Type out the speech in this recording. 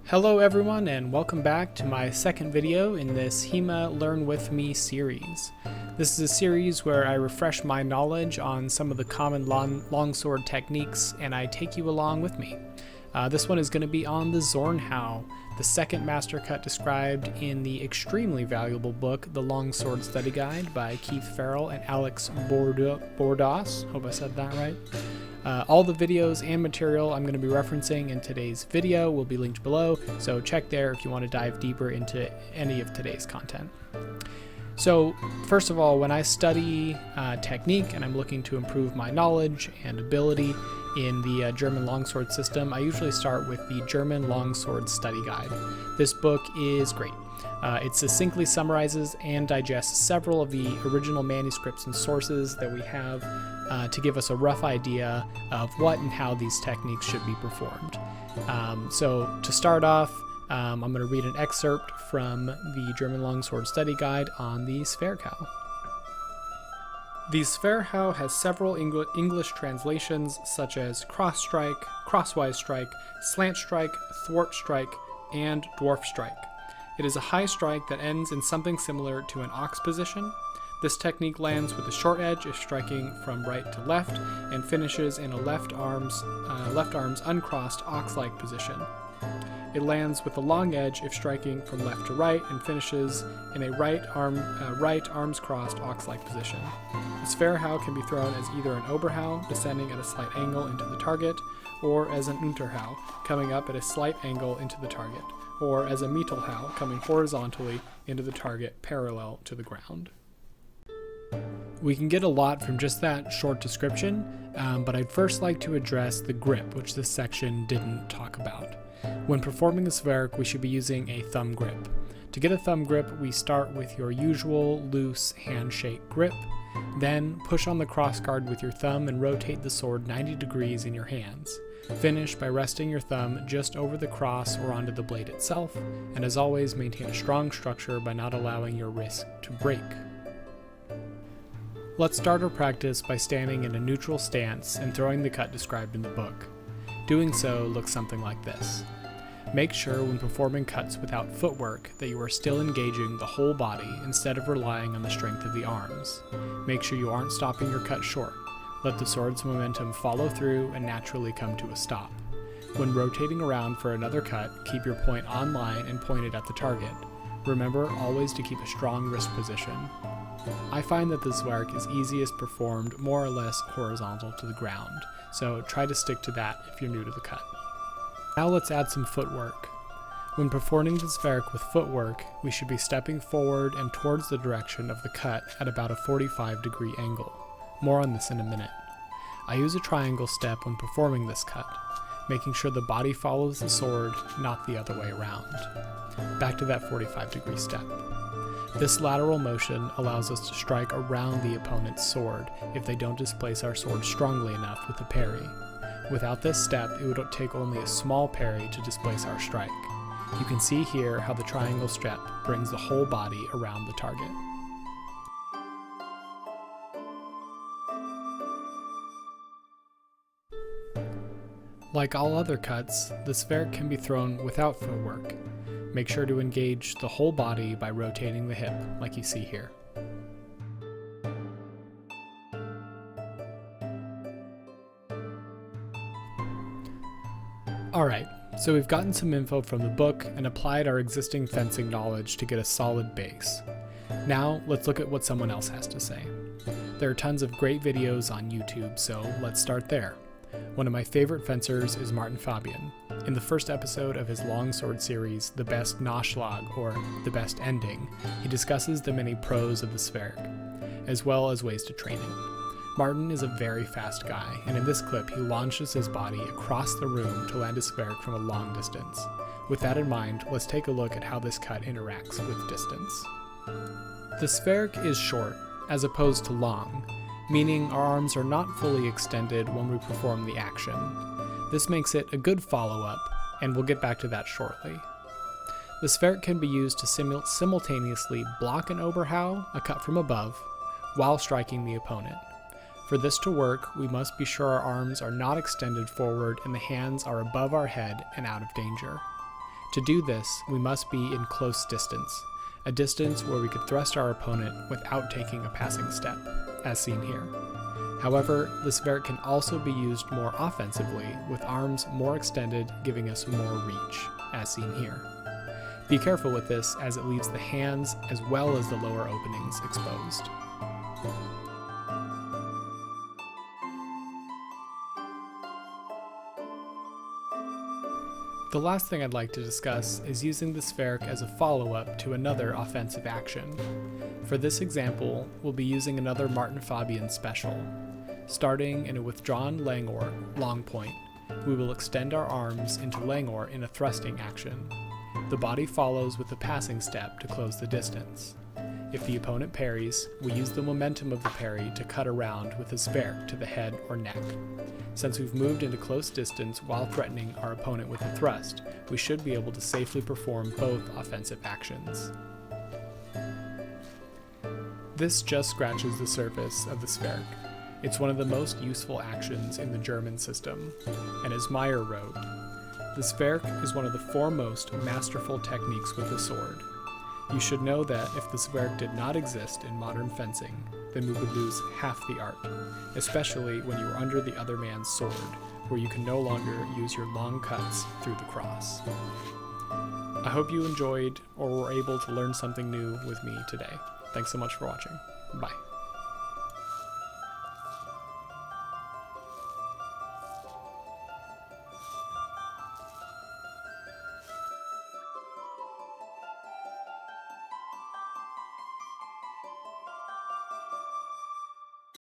Hello everyone, and welcome back to my second video in this HEMA Learn With Me series. This is a series where I refresh my knowledge on some of the common longsword techniques, and I take you along with me. This one is going to be on the Zwerchhau, the second master cut described in the extremely valuable book, The Longsword Study Guide by Keith Farrell and Alex Bordas. Hope I said that right. All the videos and material I'm going to be referencing in today's video will be linked below, so check there if you want to dive deeper into any of today's content. So first of all, when I study technique and I'm looking to improve my knowledge and ability in the German longsword system, I usually start with the German Longsword Study Guide. This book is great. It succinctly summarizes and digests several of the original manuscripts and sources that we have to give us a rough idea of what and how these techniques should be performed. So to start off, I'm going to read an excerpt from the German Longsword Study Guide on the Zwerchhau. The Zwerchhau has several English translations such as cross strike, crosswise strike, slant strike, thwart strike, and dwarf strike. It is a high strike that ends in something similar to an ox position. This technique lands with a short edge if striking from right to left and finishes in a left arms uncrossed ox-like position. It lands with a long edge if striking from left to right and finishes in a right arms crossed ox-like position. The Zwerchhau can be thrown as either an Oberhau, descending at a slight angle into the target, or as an Unterhau, coming up at a slight angle into the target, or as a Mittelhau, coming horizontally into the target parallel to the ground. We can get a lot from just that short description, but I'd first like to address the grip, which this section didn't talk about. When performing a Zwerch, we should be using a thumb grip. To get a thumb grip, we start with your usual loose handshake grip, then push on the crossguard with your thumb and rotate the sword 90 degrees in your hands. Finish by resting your thumb just over the cross or onto the blade itself, and as always, maintain a strong structure by not allowing your wrist to break. Let's start our practice by standing in a neutral stance and throwing the cut described in the book. Doing so looks something like this. Make sure when performing cuts without footwork that you are still engaging the whole body instead of relying on the strength of the arms. Make sure you aren't stopping your cut short. Let the sword's momentum follow through and naturally come to a stop. When rotating around for another cut, keep your point on line and pointed at the target. Remember always to keep a strong wrist position. I find that the Zwerch is easiest performed more or less horizontal to the ground, so try to stick to that if you're new to the cut. Now let's add some footwork. When performing the Zwerch with footwork, we should be stepping forward and towards the direction of the cut at about a 45-degree angle. More on this in a minute. I use a triangle step when performing this cut, making sure the body follows the sword, not the other way around. Back to that 45-degree step. This lateral motion allows us to strike around the opponent's sword if they don't displace our sword strongly enough with a parry. Without this step, it would take only a small parry to displace our strike. You can see here how the triangle step brings the whole body around the target. Like all other cuts, the Zwerch can be thrown without footwork. Make sure to engage the whole body by rotating the hip, like you see here. Alright, so we've gotten some info from the book and applied our existing fencing knowledge to get a solid base. Now, let's look at what someone else has to say. There are tons of great videos on YouTube, so let's start there. One of my favorite fencers is Martin Fabian. In the first episode of his longsword series, The Best Nachschlag, or The Best Ending, he discusses the many pros of the Zwerch, as well as ways to train it. Martin is a very fast guy, and in this clip he launches his body across the room to land a Zwerch from a long distance. With that in mind, let's take a look at how this cut interacts with distance. The Zwerch is short, as opposed to long, meaning our arms are not fully extended when we perform the action. This makes it a good follow-up, and we'll get back to that shortly. The Zwerch can be used to simultaneously block an Oberhau, a cut from above, while striking the opponent. For this to work, we must be sure our arms are not extended forward and the hands are above our head and out of danger. To do this, we must be in close distance, a distance where we could thrust our opponent without taking a passing step, as seen here. However, the Zwerch can also be used more offensively, with arms more extended giving us more reach, as seen here. Be careful with this, as it leaves the hands as well as the lower openings exposed. The last thing I'd like to discuss is using the Zwerch as a follow-up to another offensive action. For this example, we'll be using another Martin Fabian special. Starting in a withdrawn langor, long point, we will extend our arms into langor in a thrusting action. The body follows with a passing step to close the distance. If the opponent parries, we use the momentum of the parry to cut around with a Zwerch to the head or neck. Since we've moved into close distance while threatening our opponent with a thrust, we should be able to safely perform both offensive actions. This just scratches the surface of the Zwerch. It's one of the most useful actions in the German system, and as Meyer wrote, the Zwerch is one of the foremost masterful techniques with the sword. You should know that if the Zwerch did not exist in modern fencing, then we would lose half the art, especially when you are under the other man's sword, where you can no longer use your long cuts through the cross. I hope you enjoyed or were able to learn something new with me today. Thanks so much for watching. Bye.